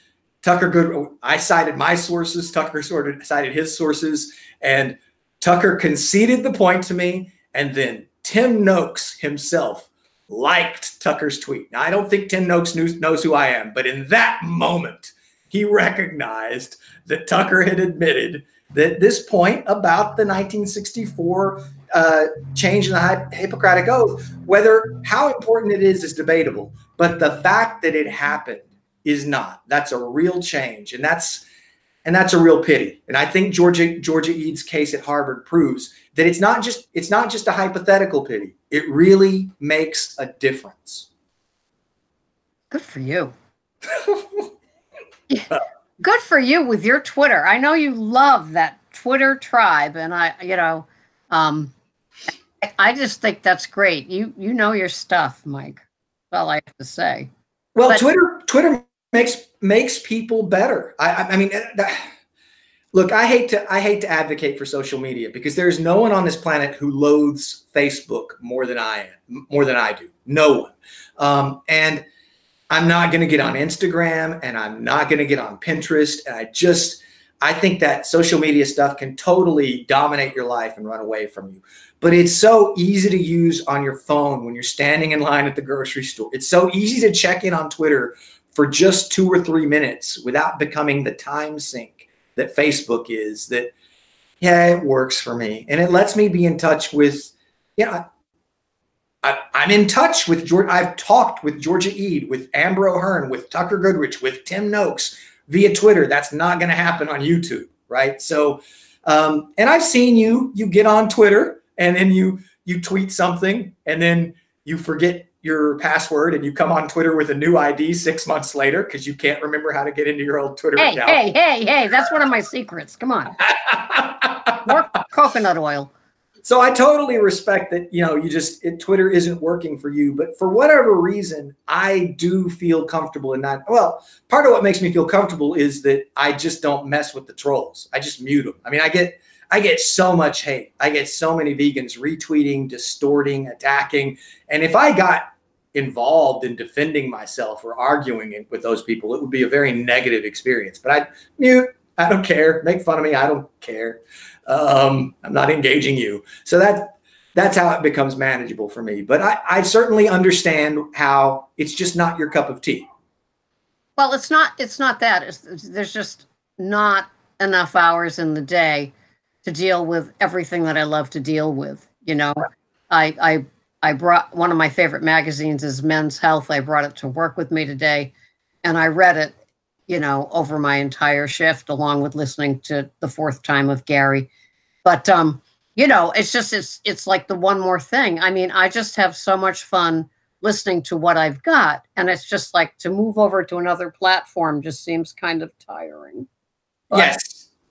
I cited my sources, Tucker sort of cited his sources, and Tucker conceded the point to me. And then Tim Noakes himself liked Tucker's tweet. Now, I don't think Tim Noakes knows who I am, but in that moment, he recognized that Tucker had admitted that this point about the 1964 change in the Hippocratic Oath, how important it is debatable, but the fact that it happened is not. That's a real change, and that's a real pity. And I think Georgia Ede's case at Harvard proves that it's not just a hypothetical pity. It really makes a difference. Good for you. Good for you with your Twitter. I know you love that Twitter tribe, and I just think that's great. You know your stuff, Mike. That's all I have to say. Well, But Twitter makes people better. I mean, look, I hate to advocate for social media because there's no one on this planet who loathes Facebook more than I do. No one. And I'm not going to get on Instagram, and I'm not going to get on Pinterest. And I think that social media stuff can totally dominate your life and run away from you. But it's so easy to use on your phone when you're standing in line at the grocery store. It's so easy to check in on Twitter for just 2 or 3 minutes without becoming the time sink that Facebook is. That, yeah, it works for me. And it lets me be in touch with, I'm in touch with George. I've talked with Georgia Ede, with Amber O'Hearn, with Tucker Goodrich, with Tim Noakes via Twitter. That's not going to happen on YouTube, right? So, and I've seen you get on Twitter and then you tweet something and then you forget your password and you come on Twitter with a new ID 6 months later because you can't remember how to get into your old Twitter account. Hey, that's one of my secrets. Come on. More coconut oil. So I totally respect that, Twitter isn't working for you, but for whatever reason, I do feel comfortable in that. Well, part of what makes me feel comfortable is that I just don't mess with the trolls. I just mute them. I mean, I get so much hate. I get so many vegans retweeting, distorting, attacking. And if I got involved in defending myself or arguing with those people, it would be a very negative experience. But I mute. I don't care. Make fun of me. I don't care. I'm not engaging you. So that's how it becomes manageable for me. But I certainly understand how it's just not your cup of tea. Well, it's not that. There's just not enough hours in the day to deal with everything that I love to deal with. I brought one of my favorite magazines is Men's Health. I brought it to work with me today, and I read it, over my entire shift, along with listening to the fourth time of Gary. But, it's like the one more thing. I mean, I just have so much fun listening to what I've got. And it's just like to move over to another platform just seems kind of tiring. But,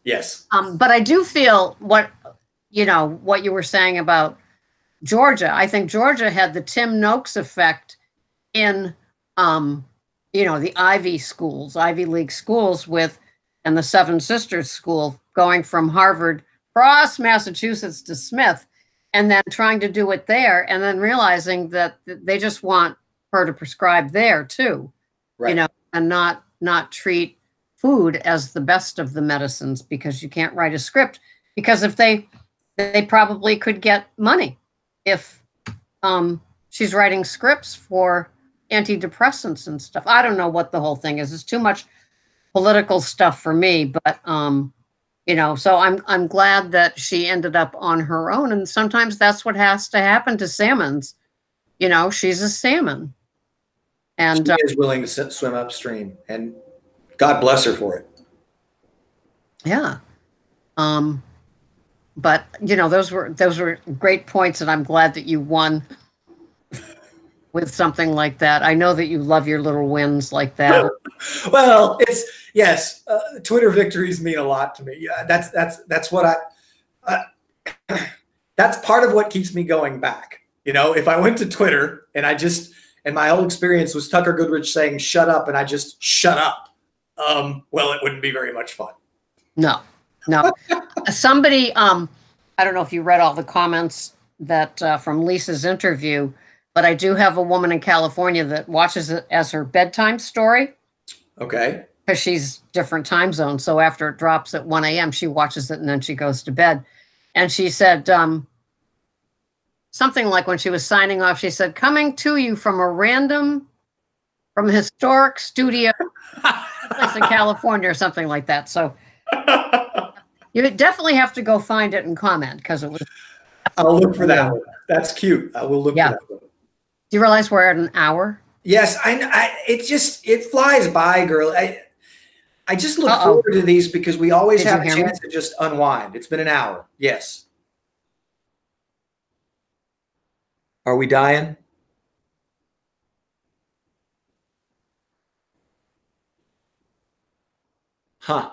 Yes. But I do feel what you were saying about Georgia. I think Georgia had the Tim Noakes effect in, the Ivy League schools and the Seven Sisters School going from Harvard across Massachusetts to Smith and then trying to do it there and then realizing that they just want her to prescribe there too, right. And not treat food as the best of the medicines because you can't write a script because if they probably could get money if she's writing scripts for antidepressants and stuff. I don't know what the whole thing is. It's too much political stuff for me, but so I'm glad that she ended up on her own. And sometimes that's what has to happen to salmons. She's a salmon, and she is willing to swim upstream, and God bless her for it. Yeah. But those were great points, and I'm glad that you won with something like that. I know that you love your little wins like that. Well, yes. Twitter victories mean a lot to me. Yeah, that's what that's part of what keeps me going back. If I went to Twitter and and my whole experience was Tucker Goodrich saying "shut up" and I just shut up, well, it wouldn't be very much fun. No. Somebody, I don't know if you read all the comments that from Lisa's interview. But I do have a woman in California that watches it as her bedtime story. Okay. Because she's different time zones. So after it drops at 1 a.m., she watches it and then she goes to bed. And she said something like when she was signing off, she said, coming to you from a historic studio place in California or something like that. So you definitely have to go find it and comment because it was. I'll look for that one. That's cute. I will look for that one. Do you realize we're at an hour? Yes, it flies by, girl. I just look forward to these because we always have a chance to just unwind. It's been an hour. Yes. Are we dying? Huh.